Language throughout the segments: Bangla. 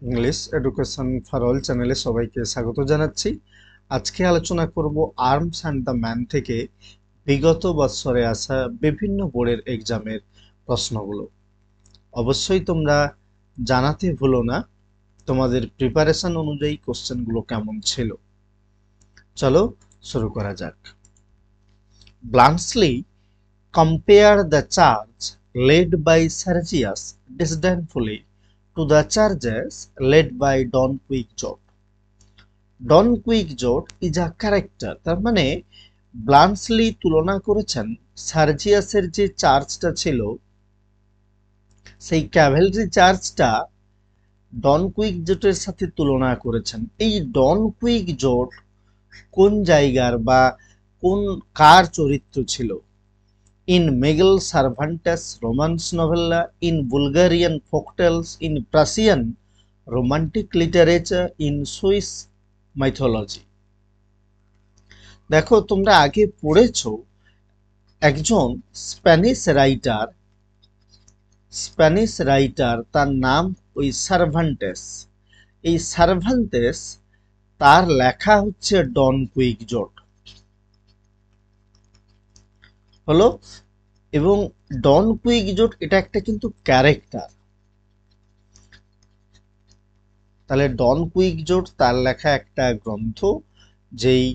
ইংলিশ এডুকেশন ফর অল চ্যানেলে সবাইকে স্বাগত জানাচ্ছি। আজকে আলোচনা করব আর্মস অ্যান্ড দ্য ম্যান থেকে বিগত বছরে আসা বিভিন্ন বোর্ডের এক্সামের প্রশ্নগুলো। অবশ্যই তোমরা জানাতে ভুলো না তোমাদের প্রিপারেশন অনুযায়ী কোশ্চেনগুলো কেমন ছিল। চলো শুরু করা যাক। ব্লান্সলি compare the charge led by Sergius disdainfully to the charges led by Don Quixote. Don Quixote is a character, তার মানে ব্লান্সলি তুলনা করেছেন সার্জিয়াসের যে চার্জটা ছিল সেই ক্যাভেলরি চার্জটা ডন কুইকজোটের সাথে তুলনা করেছেন। এই ডন কুইকজোট কোন জায়গার বা কোন কার চরিত্র ছিল? in Miguel Cervantes romance novella, in Bulgarian folktales, in Prussian romantic literature, in Swiss mythology. দেখো তোমরা আগে পড়েছো একজন স্প্যানিশ রাইটার তার নাম ওই সার্ভান্টেস। এই সার্ভান্টেস তার লেখা হচ্ছে ডন কুইকজোট হলো, এবং ডন কুইকজোট এটা একটা কিন্তু ক্যারেক্টার। তাহলে ডন কুইকজোট তার লেখা একটা গ্রন্থ, যেই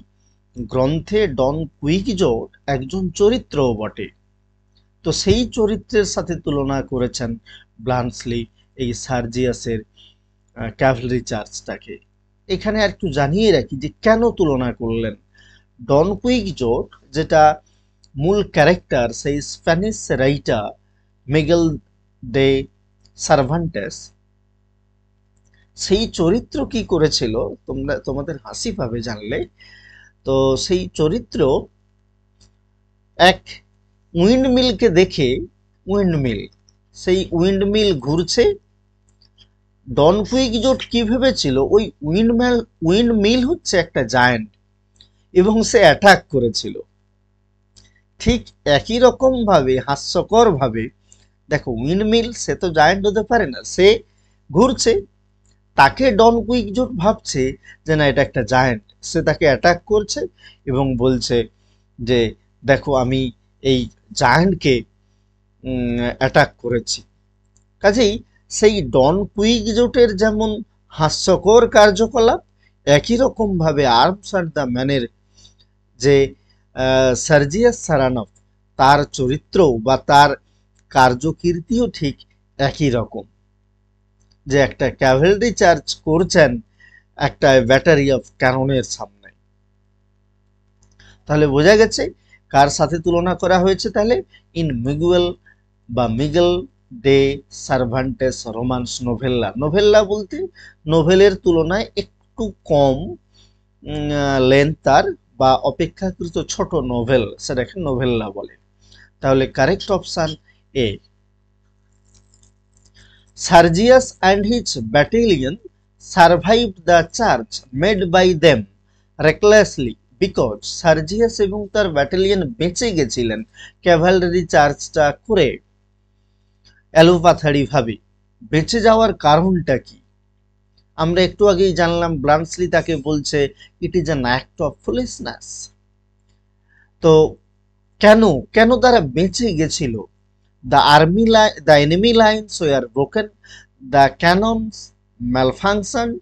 গ্রন্থে ডন কুইকজোট একজন চরিত্রও বটে। তো সেই চরিত্রের সাথে তুলনা করেছেন ব্লান্সলি এই সার্জিয়াসের ক্যাভেলরি চার্জটাকে। এখানে আর একটু জানিয়ে রাখি যে কেন তুলনা করলেন। ডন কুইকজোট যেটা মূল ক্যারেক্টার, সেই স্প্যানিশ রাইটার মিগেল দে সার্ভান্টেস, সেই চরিত্র কি করেছিল তোমাদের হাসি পাবে জানলে। তো সেই চরিত্র এক উইন্ডমিলকে দেখে, সেই উইন্ডমিল ঘুরছে, ডন কুইকজোট কি ভেবেছিল ওই উইন্ডমিল হচ্ছে একটা জায়ান্ট এবং সে অ্যাটাক করেছিল। ঠিক একই রকম ভাবে হাস্যকর ভাবে দেখো, উইন্ডমিল সে তো জায়ান্ট হতে পারে না, সে ঘুরছে, তাকে ডন কুইকজোট ভাবছে যে না এটা একটা জায়ান্ট, সে তাকে অ্যাটাক করছে এবং বলছে যে দেখো আমি এই জায়ান্টকে অ্যাটাক করেছি। কাজেই সেই ডন কুইকজোটের যেমন হাস্যকর কার্যকলাপ, একই রকম ভাবে আর্মস অ্যান্ড দ্য ম্যানের যে সার্জিয়াস সারানফ, তার চরিত্র বা তার কার্যকীর্তিও ঠিক একই রকম, যে একটা ক্যাভেলরি চার্জ করছেন একটা ব্যাটারি অফ ক্যাননের সামনে। তাহলে বোঝা গেছে কার সাথে তুলনা করা হয়েছে। তাহলে ইন মিগেল দে সার্ভান্টেস রোমান্স নোভেল্লা। নোভেল্লা বলতে নোভেলের তুলনায় একটু কম লেন্থ তার বা অপেক্ষাকৃত ছোট নোভেল, সেটাকে নোভেল্লা বলে। তাহলে correct option A. Sergius and his battalion survived the charge made by them recklessly because Sergius এবং তার ব্যাটালিয়ন বেঁচে গেছিলেন ক্যাভালরি চার্জটা করে এলোপাথারি ভাবে। বেঁচে যাওয়ার কারণটা কি? আমরা একটু আগেই জানলাম, ব্লান্সলি তাকে বলছে it is an act of foolishness. তো কেন কেন তারা বেঁচে গেছিল? the enemy lines were broken, the cannons malfunctioned,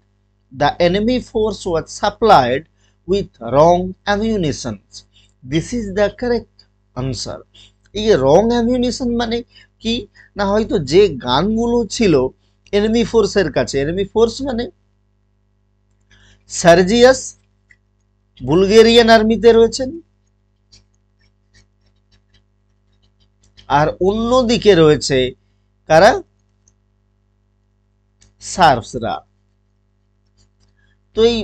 the enemy force was supplied with wrong ammunition. This is the correct answer. এই রং অ্যামিউনিশন মানে কি না, হয়তো যে গানগুলো ছিল এনিমি ফোর্সের কাছে, এনিমি ফোর্স মানে সার্জিয়াস বুলগেরিয়ান আর্মিতে রয়েছেন, আর অন্যদিকে রয়েছে কারা? সার্বসরা। তো এই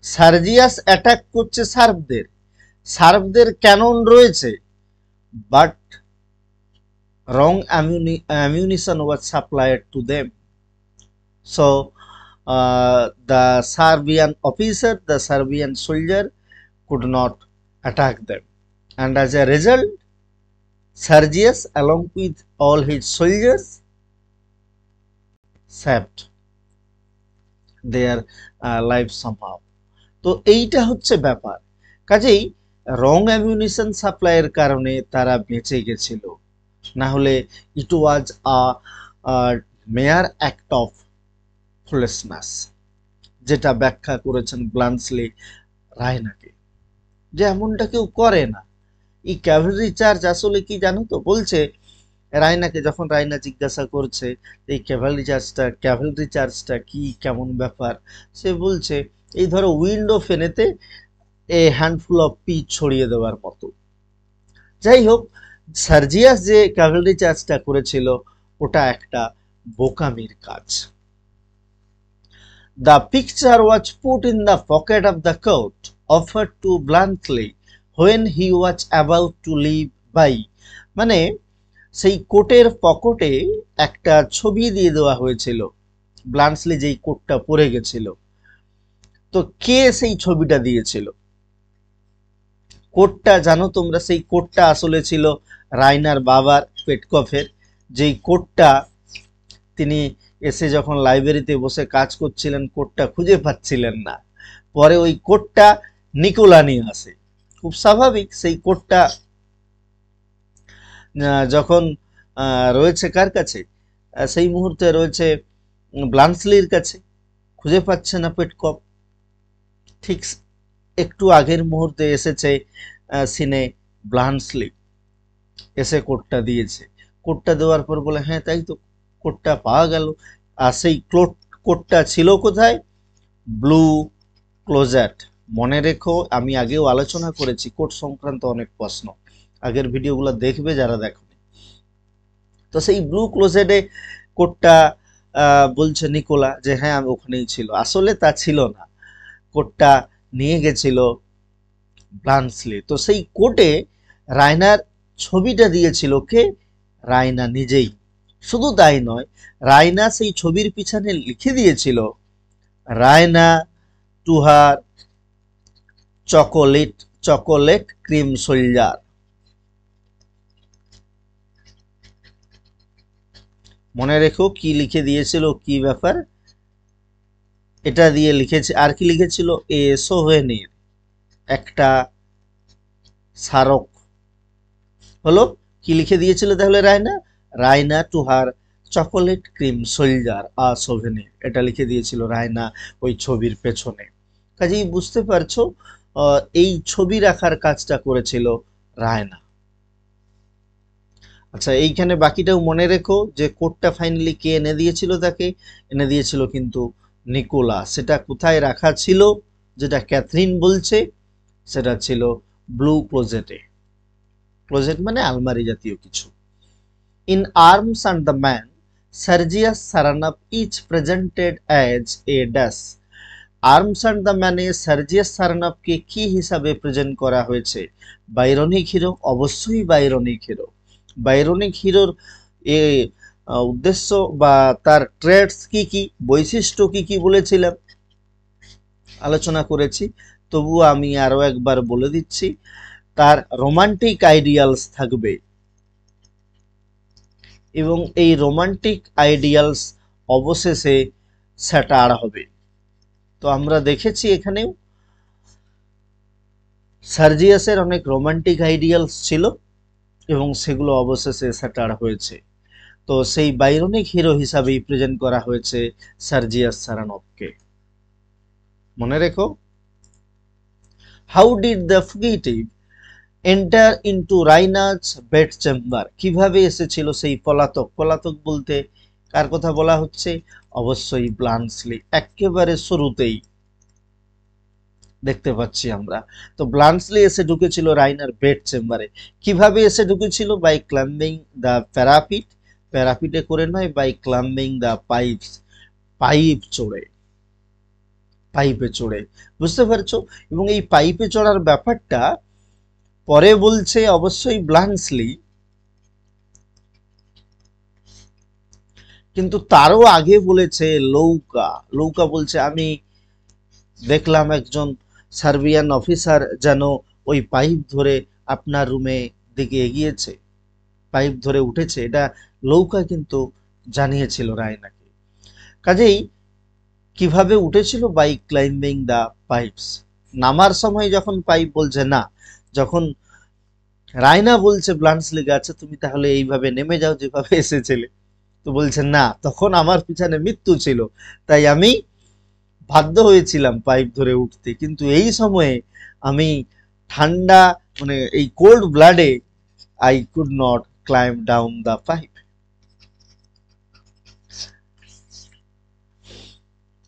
সার্জিয়াস অ্যাটাক করছে সার্বদের ক্যানন রয়েছে, but wrong ammunition was supplied to them. So the Serbian officer, the Serbian soldier could not attack them, and as a result Sergius along with all his soldiers saved. Their life somehow. তো এইটা হচ্ছে ব্যাপার। কাজেই রং অ্যামিউনিশন সাপ্লাইয়ের কারণে তারা বেঁচে গেছিল, না হলে ইট ওয়াজ আ মেয়ার অ্যাক্ট অফ ফুলেসনেস, যেটা ব্যাখ্যা করেছেন ব্লান্সলি রায়নাকে, যে এমনটা কেউ করে না। এই ক্যাভালরি চার্জ আসলে কি জানো তো, বলছে রায়নাকে, যখন রায়না জিজ্ঞাসা করছে এই ক্যাভালরি চার্জটা কি, কেমন ব্যাপার, সে বলছে এই ধরো উইন্ডো ফেনেতে এ হ্যান্ডফুল অফ পিচ ছড়িয়ে দেওয়ার মতো। যাই হোক, সার্জিয়াস যে ক্যাভালরি চার্জটা করেছিল ওটা একটা বোকামির কাজ। The picture was put in the pocket of the coat offered to Bluntschli when he was about to leave by, মানে সেই কোটের পকেটে একটা ছবি দিয়ে দেওয়া হয়েছিল ব্লান্টলি যেই কোটটা পরে গেছিল। তো কে সেই ছবিটা দিয়েছিল? কোটটা জানো তোমরা, সেই কোটটা আসলে ছিল রায়নার বাবার পেটকফের, যেই কোটটা তিনি এসে যখন লাইব্রেরিতে বসে কাজ করছিলেন কোটটা খুঁজে পাচ্ছিলেন না, পরে ওই কোটটা নিকোলা নিয়ে আসে। খুব স্বাভাবিক, সেই কোটটা যখন রয়েছে কার কাছে, সেই মুহূর্তে রয়েছে ব্লান্সলির কাছে, খুঁজে পাচ্ছে না পেটকফ। ঠিক একটু আগের মুহূর্তে এসেছে সিনে ব্লান্সলি, এসে কোটটা দিয়েছে। কোটটা দেওয়ার পর বলে হ্যাঁ তাই তো, কোটটা পাওয়া গেল। আর সেই কোটটা ছিল কোথায়? Blue closet. মনে রেখো, আমি আগেও আলোচনা করেছি কোট সংক্রান্ত অনেক প্রশ্ন, আগের ভিডিওগুলো দেখবে যারা দেখো। তো সেই ব্লু ক্লোজেটে কোটটা বলছে নিকোলা যে হ্যাঁ আমি ওখানেই ছিল, আসলে তা ছিল না, কোটটা নিয়ে গেছিল ব্লান্সলি। তো সেই কোটে রায়নার ছবিটা দিয়েছিল কে? রায়না নিজেই। শুধু তাই নয়, রায়না সেই ছবির পিছনে লিখে দিয়েছিল Raina to her chocolate cream soldier. মনে রেখো কি লিখে দিয়েছিল, কি ব্যাপার, এটা দিয়ে লিখেছে। আর কি লিখেছিল? এ সোভেনির, একটা স্মারক হলো। কি লিখে দিয়েছিল তাহলে Raina? Raina to her chocolate cream soldier a souvenir, এটা লিখে দিয়েছিল রায়না ওই ছবির পেছনে। কাজেই বুঝতে পারছো এই ছবি রাখার কাজটা করেছিল রায়না। আচ্ছা, এইখানে বাকিটাও মনে রেখো যে কোটটা ফাইনালি কে এনে দিয়েছিল, তাকে এনে দিয়েছিল কিন্তু নিকোলা। সেটা কোথায় রাখা ছিল, যেটা ক্যাথরিন বলছে, সেটা ছিল ব্লু ক্লোজেটে। ক্লোজেট মানে আলমারি জাতীয় কিছু। In arms and the man, Sergius Saranoff is presented as a dash. Arms and the ম্যানে সার্জিয়াস সারানাপকে কি হিসাবে প্রেজেন্ট করা হয়েছে? বাইরনিক হিরো, অবশ্যই বাইরনিক হিরো। বাইরনিক হিরোর এ উদ্দেশ্য বা তার ট্রেডস কি কি, বৈশিষ্ট্য কি কি বলেছিলাম, আলোচনা করেছি, তবুও আমি আরো একবার বলে দিচ্ছি। তার রোমান্টিক আইডিয়ালস থাকবে, এবং এই রোমান্টিক আইডিয়ালস অবশেষে স্যাটার হবে। তো আমরা দেখেছি এখানেও সার্জিয়াসের অনেক রোমান্টিক আইডিয়ালস ছিল এবং সেগুলো অবশেষে স্যাটার হয়েছে। তো সেই বাইরনিক হিরো হিসাবেই প্রেজেন্ট করা হয়েছে সার্জিয়াস সারানভকে। মনে রেখো। How did the fugitive enter into Raina's bed chamber? কিভাবে এসেছিল সেই পলাতক? পলাতক বলতে কার কথা বলা হচ্ছে? অবশ্যই ব্লান্সলি। একেবারে শুরুতেই দেখতে পাচ্ছি আমরা। তো ব্লান্সলি এসে ঢুকেছিল রাইনার বেড চেম্বারে। কিভাবে এসে ঢুকেছিল? বাই ক্লাম্বিং দ্য প্যারাপিট, প্যারাপিটে করে নয়, by climbing the pipes, pipe চড়ে, পাইপে চড়ে। বুঝতে পারছো? এবং এই পাইপে চড়ার ব্যাপারটা পরে বলছে অবশ্যই ব্লান্সলি, কিন্তু তারও আগে বলেছে লৌকা। লৌকা বলছে আমি দেখলাম একজন সার্বিয়ান অফিসার যেন ওই পাইপ ধরে আপনার রুমে দিকে এগিয়েছে, পাইপ ধরে উঠেছে। এটা লৌকা কিন্তু জানিয়েছিল রায়নাকে। কাজেই কিভাবে উঠেছিল? By climbing the pipes. নামার সময় যখন পাইপ বলছে না, যখন রায়না বলছে ব্লান্সলিকে আচ্ছা তুমি তাহলে এইভাবে নেমে যাও যেভাবে এসেছিলে, তো বলছে না, তখন আমার পিছনে মৃত্যু ছিল, তাই আমি বাধ্য হয়েছিলাম পাইপ ধরে উঠতে, কিন্তু এই সময়ে আমি ঠান্ডা মানে এই কোল্ড ব্লাডে I could not climb down the pipe.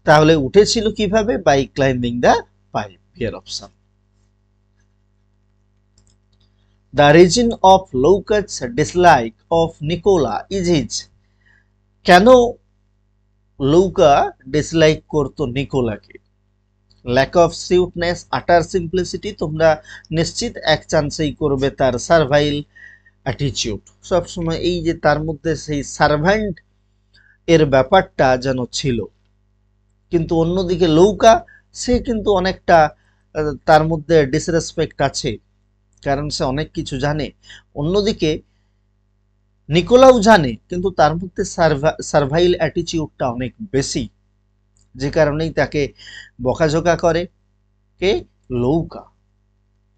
তাহলে উঠেছিল কিভাবে? By climbing the pipe. Here option. The reason of Leucas's dislike of Nicola is his। কেন লৌকা ডিসলাইক করতো নিকোলাকে? ল্যাক অফ সিউটনেস, আটার সিম্পলিসিটি, তোমরা নিশ্চিত এক চান্সেই করবে তার সার্ভাইল অ্যাটিটিউড। সবসময় এই যে তার মধ্যে সেই সার্ভ্যান্ট এর ব্যাপারটা যেন ছিল, কিন্তু অন্যদিকে লৌকা সে কিন্তু অনেকটা তার মধ্যে ডিসরেসপেক্ট আছে, কারণ সে অনেক কিছু জানে। অন্যদিকে নিকোলাও জানে, কিন্তু তার মধ্যে সার্ভাইল অ্যাটিটিউডটা অনেক বেশি, যে কারণেই তাকে বকাঝকা করে কে? লৌকা।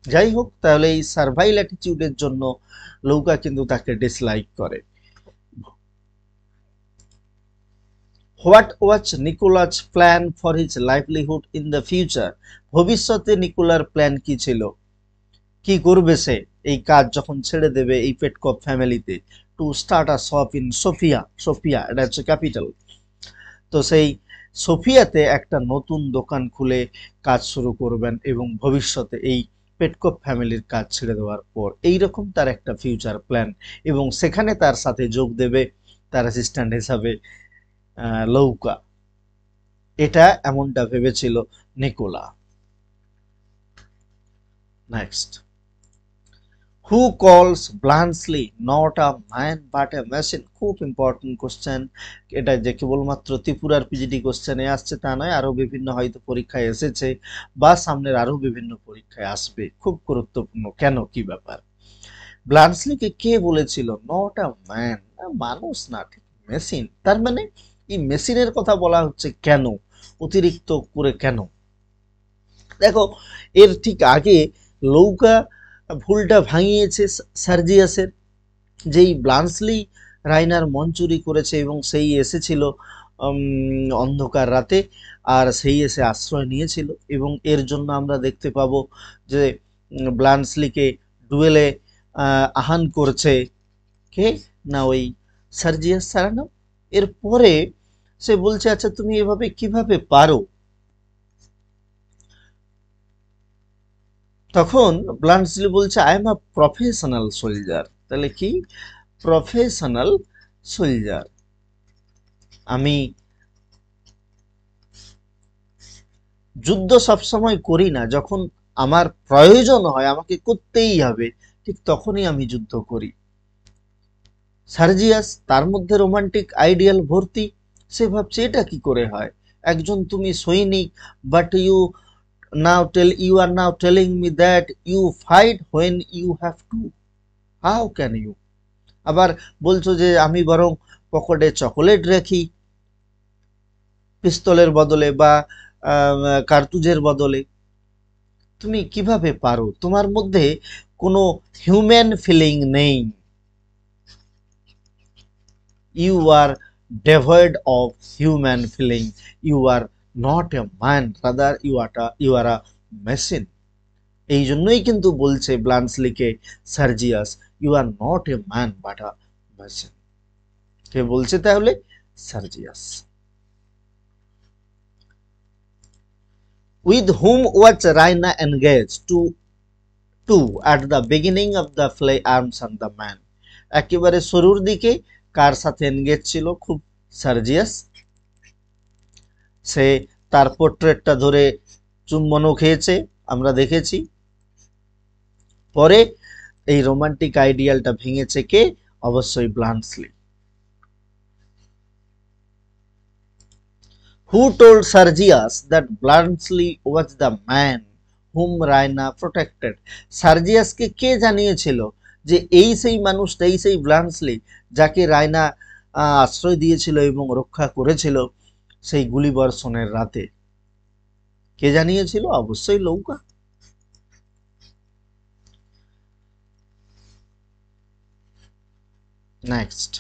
যাই হোক, তাহলে এই সার্ভাইল অ্যাটিটিউডের জন্য লৌকা কিন্তু তাকে ডিসলাইক করে। What was Nicola's plan for his livelihood in the future? ভবিষ্যতে নিকোলার প্ল্যান কি ছিল? কি করবে সে এই কাজ যখন ছেড়ে দেবে এই পেটকপ ফ্যামিলিতে? To start a shop in Sofia. Sofia এটা হচ্ছে ক্যাপিটাল। তো সেই সোফিয়াতে একটা নতুন দোকান খুলে কাজ শুরু করবেন, এবং ভবিষ্যতে এই পেটকপ ফ্যামিলির কাজ ছেড়ে দেওয়ার পর এইরকম তার একটা ফিউচার প্ল্যান, এবং সেখানে তার সাথে যোগ দেবে তার অ্যাসিস্ট্যান্ট হিসাবে লৌকা। এটা এমনটা ভেবেছিল Nikola. Next, who calls Bluntschli not a man but a machine? খুব ইম্পর্টেন্ট কোশ্চেন এটা, যে কেবলমাত্র ত্রিপুরার পিজিটি কোশ্চেনে আসছে তা নয়, আরো বিভিন্ন হয়তো পরীক্ষায় এসেছে বা সামনের আরো বিভিন্ন পরীক্ষায় আসবে। খুব গুরুত্বপূর্ণ। কেন, কি ব্যাপার? ব্লান্সলিকে কে বলেছিল নট আ ম্যান? মানুষ না, ঠিক মেশিন। তার মানে এই মেশিনের কথা বলা হচ্ছে কেন, অতিরিক্ত করে কেন? দেখো, এর ঠিক আগে লৌকা ভুলটা ভাঙিয়েছে সার্জিয়াসের, যেই ব্লান্সলি রাইনার মন চুরি করেছে এবং সেই এসেছিল অন্ধকার রাতে, আর সেই এসে আশ্রয় নিয়েছিল, এবং এর জন্য আমরা দেখতে পাবো যে ব্লান্সলিকে ডুয়েলে আহ্বান করছে কে না, ওই সার্জিয়াস সারানো। এরপরে সে বলছে আচ্ছা তুমি এভাবে কিভাবে পারো? তখন ব্লান্সলি বলছে I am a professional soldier. তাহলে কি? Professional soldier. আমি যুদ্ধ সবসময় করি না, যখন আমার প্রয়োজন হয় আমাকে করতেই হবে, ঠিক তখনই আমি যুদ্ধ করি। সার্জিয়াস তার মধ্যে রোমান্টিক আইডিয়াল ভর্তি। সে ভাবছে এটা কি করে হয়, একজন তুমি সৈনিক, but you are now telling me that you fight when you have to, how can you? আবার বলছো যে আমি বরং পকেটে চকোলেট রাখি পিস্তলের বদলে বা কার্তুজের বদলে। তুমি কিভাবে পারো? তোমার মধ্যে কোনো হিউম্যান ফিলিং নেই। You are devoid of human feeling. You are not a man, rather you are a machine. এই জন্যই কিন্তু বলছে ব্লান্সলিকে Sergius, you are not a man but a machine. কে বলছে তাহলে? Sergius. With whom was Raina engage to at the beginning of the play arms and the man? একেবারে শুরুর দিকে কার সাথে এনগেজ ছিল? খুব সার্জিয়াস। সে তার পোর্ট্রেটটা ধরে চুম্বনও খেয়েছে, আমরা দেখেছি। পরে এই রোমান্টিক আইডিয়ালটা ভেঙেছে কে? অবশ্যই ব্লান্সলি। Who told Sergius that Bluntschli was the man whom Raina protected? সার্জিয়াসকে কে জানিয়েছিল যে এই সেই মানুষটা, এই সেই ব্লান্সলি যাকে রায়না আশ্রয় দিয়েছিল এবং রক্ষা করেছিল? সেই গুলিবর্ষণের রাতে? কে জানিয়েছিল? অবশ্যই লৌকা। নেক্সট,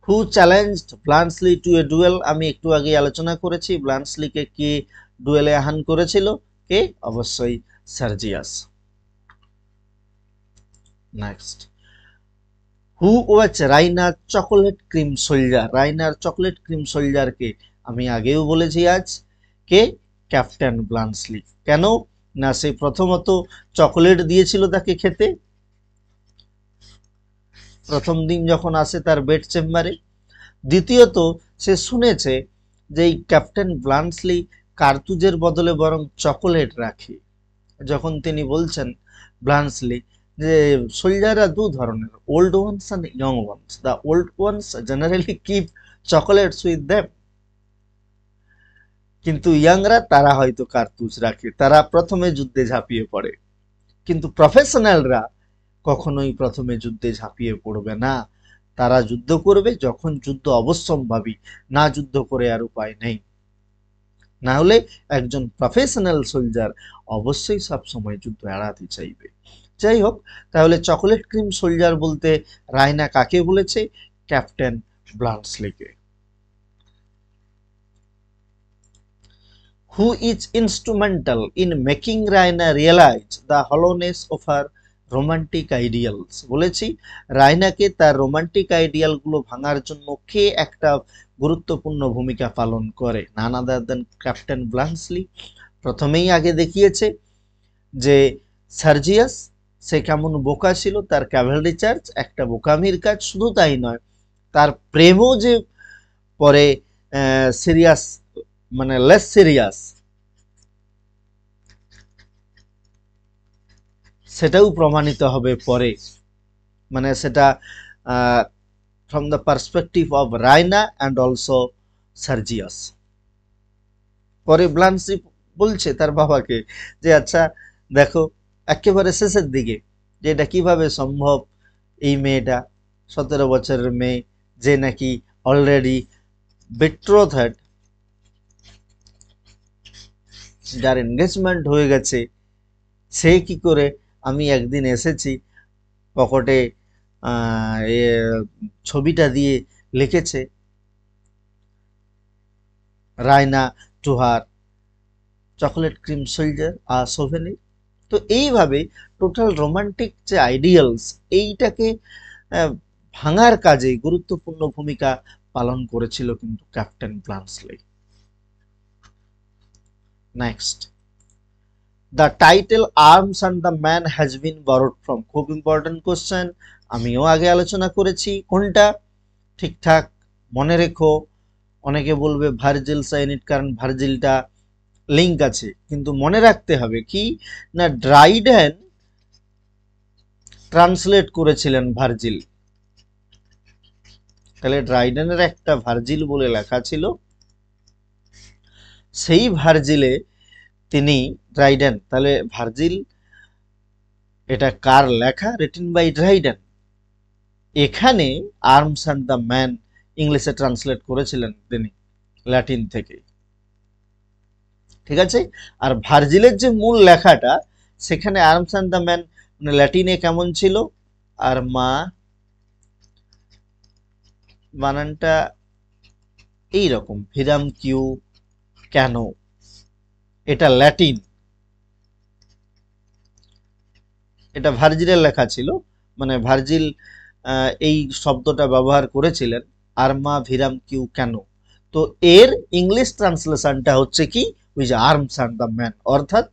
হু চ্যালেঞ্জড ব্লান্সলি টু এ ডুয়েল? আমি একটু আগে আলোচনা করেছি ব্লান্সলিকে কে ডুয়েলে আহ্বান করেছিল। কে? অবশ্যই Sergius. Next, who was Raina's chocolate cream soldier? Raina's chocolate cream সোলজারকে আমি আগেও বলেছি আজ। কে? Captain Bluntschli. কেন না, সে প্রথমত চকোলেট দিয়েছিল তাকে খেতে প্রথম দিন যখন আসে তার বেড চেম্বারে। দ্বিতীয়ত সে শুনেছে যে এই ক্যাপ্টেন ব্লান্সলি কার্তুজের বদলে বরং চকোলেট রাখে। যখন তিনি বলছেন ব্লান্সলি যে সোলজাররা দু ধরনের, old ones and young ones, the old ones generally keep chocolates with them, কিন্তু ইয়াংরা তারা হয়তো কার্তুজ রাখে, তারা প্রথমে যুদ্ধে ঝাঁপিয়ে পড়ে। কিন্তু প্রফেশনালরা কখনোই প্রথমে যুদ্ধে ঝাঁপিয়ে পড়বে না। তারা যুদ্ধ করবে যখন যুদ্ধ অবশ্যম্ভাবী, না যুদ্ধ করে আর উপায় নেই। না হলে একজন প্রফেশনাল সোলজার অবশ্যই সবসময় যুদ্ধ এড়াতে চাইবে। যাই হোক, তাহলে চকোলেট ক্রিম সোলজার বলতে রায়না কাকে বলেছে? ক্যাপ্টেন ব্লান্সলিকে। Who is instrumental in making Raina realise the hollowness of her romantic ideals? বলেছি রায়নাকে তার রোমান্টিক আইডিয়ালগুলো ভাঙার জন্য কে একটা গুরুত্বপূর্ণ ভূমিকা পালন করে? নান আদার দেন ক্যাপ্টেন ব্লান্সলি। প্রথমেই আগে দেখিয়েছে যে সার্জিয়াস সে কেমন বোকা ছিল, তার ক্যাভেলরি চার্জ একটা বোকামির কাজ। শুধু তাই নয়, তার প্রেমও যে পরে সিরিয়াস, মানে লেস সিরিয়াস, সেটাও প্রমাণিত হবে পরে। মানে সেটা from the perspective of Raina and also Sergius. পরে ব্লান্সলি বলছে তার বাবাকে যে আচ্ছা দেখো, একেবারে শেষের দিকে, যে এটা কিভাবে সম্ভব, এই মেয়েটা 17 বছরের মেয়ে যে নাকি অলরেডি বেট্রোথেড, যার এনগেজমেন্ট হয়ে গেছে, সে কি করে? আমি একদিন এসেছি, পকেটে ছবিটা দিয়ে লিখেছে Raina to her chocolate cream soldier a souvenir. তো এইভাবে টোটাল রোমান্টিক যে আইডিয়ালস, এইটাকে ভাঙার কাজে গুরুত্বপূর্ণ ভূমিকা পালন করেছিল কিন্তু captain Bluntschli. Next, the title Arms and the Man has been borrowed from? খুব ইম্পর্টেন্ট কোশ্চেন, আমিও আগে আলোচনা করেছি। কোনটা? ঠিকঠাক মনে রেখো। অনেকে বলবে ভার্জিল সাইনিট, কারণ ভার্জিলটা লিঙ্ক আছে, কিন্তু মনে রাখতে হবে কি না, ড্রাইডেন ট্রান্সলেট করেছিলেন ভার্জিল। তাহলে ড্রাইডেনের একটা ভার্জিল বলে লেখা ছিল, সেই ভার্জিলে তিনি ড্রাইডেন, তাহলে ভার্জিল এটা কার লেখা? Written by Dryden. এখানে আর্মস অ্যান্ড দ্য ম্যান ইংলিশে ট্রান্সলেট করেছিলেন তিনি ল্যাটিন থেকে। ঠিক আছে, আর ভার্জিলের যে মূল লেখাটা, সেখানে আর্মস অ্যান্ড দ্য ম্যান মানে ল্যাটিনে কেমন ছিল? আর মা বানানটা এইরকম, ভিরাম কিউ কেন, এটা ল্যাটিন, এটা ভার্জিলের লেখা ছিল। মানে ভার্জিল এই শব্দটা ব্যবহার করেছিলেন, আর্মা ভিরাম কিউ কেন। তো এর ইংলিশ ট্রান্সলেশনটা হচ্ছে কি, ওই যে আর্মস অ্যান্ড দ্য ম্যান। অর্থাৎ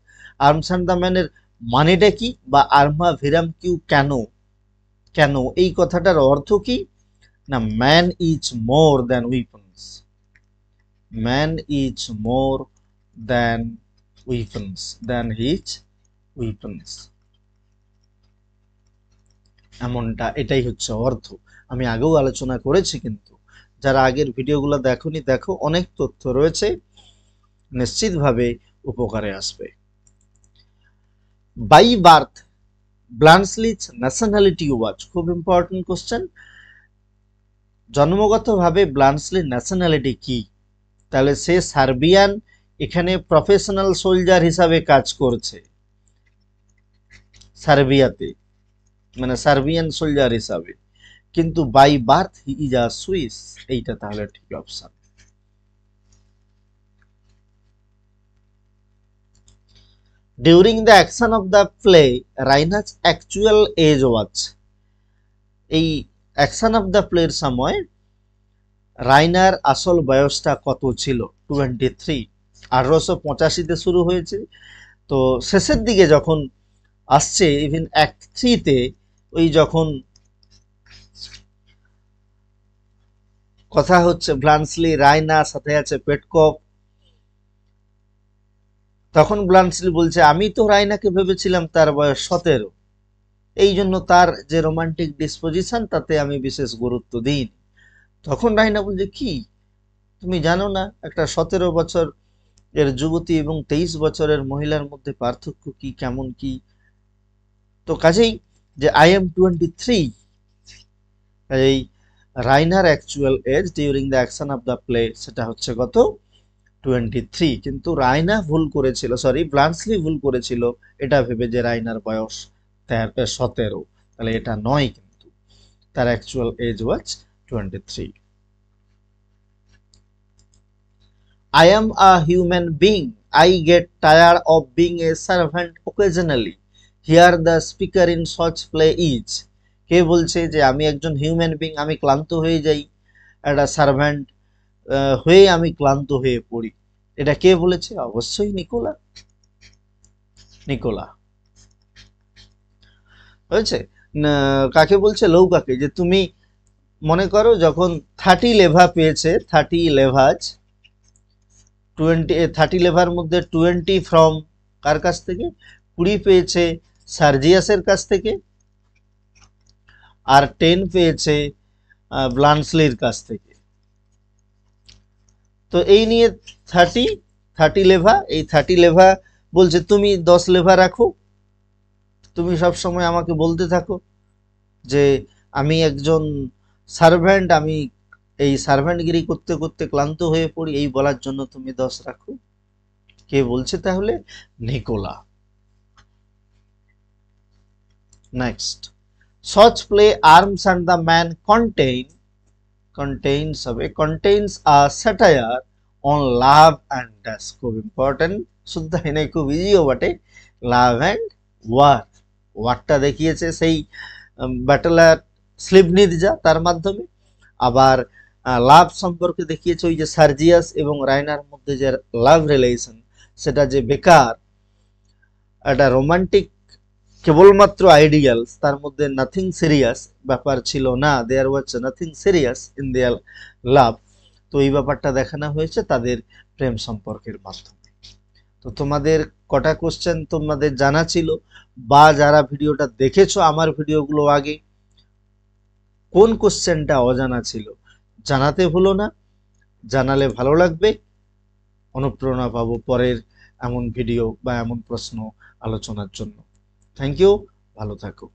আর্মস অ্যান্ড দ্য ম্যানের মানেটা কি, বা আর্মা ভিরাম কিউ কেন, কেন এই কথাটার অর্থ কি না, man is more than weapons, man is more than weapons, than his weapons, এমনটা, এটাই হচ্ছে অর্থ। আমি আগেও আলোচনা করেছি, কিন্তু যারা আগের ভিডিওগুলো দেখোনি, দেখো, অনেক তথ্য রয়েছে, নিশ্চিতভাবে উপকারে আসবে। By birth Bluntschli's nationality was? খুব ইম্পর্টেন্ট কোশ্চেন। জন্মগতভাবে ব্লান্সলির ন্যাশনালিটি কি? তাহলে সে সার্বিয়ান, এখানে প্রফেশনাল সোলজার হিসাবে কাজ করছে সার্বিয়াতে, মানে সার্বিয়ান সোলজার হিসাবে, কিন্তু by birth he is a Swiss. এইটা তাহলে ঠিক option. During the action of the play Raina's actual age was. এই অ্যাকশন অফ দ্য প্লের সময় রাইনার আসল বয়সটা কত ছিল? 23। 1885-তে শুরু হয়েছে, তো শেষের দিকে যখন আসছে ইভেন অ্যাক্ট 3-তে, ওই যখন কথা হচ্ছে ব্লান্সলি, রাইনা, সাথে আছে পেটকপ, তখন ব্লান্সলি বলছে আমি তো রাইনাকে ভেবেছিলাম তার বয়স 17, এই জন্য তার যে রোমান্টিক ডিসপোজিশন তাতে আমি বিশেষ গুরুত্ব দিইনি। তখন রাইনা বলছে কি তুমি জানো না একটা 17 বছর এর যুবতী এবং 23 বছরের মহিলার মধ্যে পার্থক্য কি, কেমন কি? তো কাজেই যে আই এম 23, এই রাইনার actual age during the action of the play সেটা হচ্ছে কত? 23। কিন্তু রাইনা ভুল করেছিল, সরি ব্লান্সলি ভুল করেছিল এটা ভেবে যে রাইনার বয়স 17, তাহলে এটা নয়, কিন্তু তার actual age was 23। I am a human being. I get tired of being a servant occasionally. Here the speaker in such play is. কে বলছে যে আমি একজন হিউম্যান বিং, আমি ক্লান্ত হয়ে যাই, একটা সার্ভ্যান্ট হয়ে আমি ক্লান্ত হয়ে পড়ি। এটা কে বলেছে? অবশ্যই নিকোলা। নিকোলা হয়েছে। কাকে বলছে? লৌকাকে। যে তুমি মনে করো যখন 30 লেভা পেয়েছে, 30 লেভাজ, 30 লেভার মধ্যে 20 ফ্রম কার কাছ থেকে? 20 পেয়েছে সার্জিয়াসের কাছ থেকে, আর 10 পেয়েছে ব্লান্সলির কাছ থেকে। তো এই নিয়ে 30 লেভা, এই 30 লেভা বলছে তুমি 10 লেভা রাখো, তুমি সব সময় আমাকে বলতে থাকো যে আমি একজন সার্ভ্যান্ট, আমি এই সার্ভ্যান্টগিরি করতে করতে ক্লান্ত হয়ে পড়ি, এই বলার জন্য তুমি 10 রাখো। কে বলছে তাহলে? Nicola. Next, such play arms and the man contains a satire on love and dash। খুব ইম্পর্টেন্ট, শুদ্ধ এনে খুব ইজিও বটে। লাভ অ্যান্ড ওয়ার, ওয়ারটা দেখিয়েছে সেই ব্যাটেলার স্লিভনিৎজা, তার মাধ্যমে। আবার লাভ সম্পর্কে দেখিয়েছে ওই যে সার্জিয়াস এবং রাইনার মধ্যে যে লাভ রিলেশন, সেটা যে বেকার, একটা রোমান্টিক কেবলমাত্র আইডিয়ালস, তার মধ্যে নাথিং সিরিয়াস ব্যাপার ছিল না, there was nothing serious in their love. তো এই ব্যাপারটা দেখানো হয়েছে তাদের প্রেম সম্পর্কের মাধ্যমে। তো তোমাদের কটা কোশ্চেন তোমাদের জানা ছিল, বা যারা ভিডিওটা দেখেছো আমার ভিডিওগুলো আগে, কোন কোশ্চেনটা অজানা ছিল জানাতে ভুলো না, জানালে ভালো লাগবে, অনুপ্রেরণা পাবো পরের এমন ভিডিও বা এমন প্রশ্ন আলোচনার জন্য। থ্যাংক ইউ, ভালো থাকো।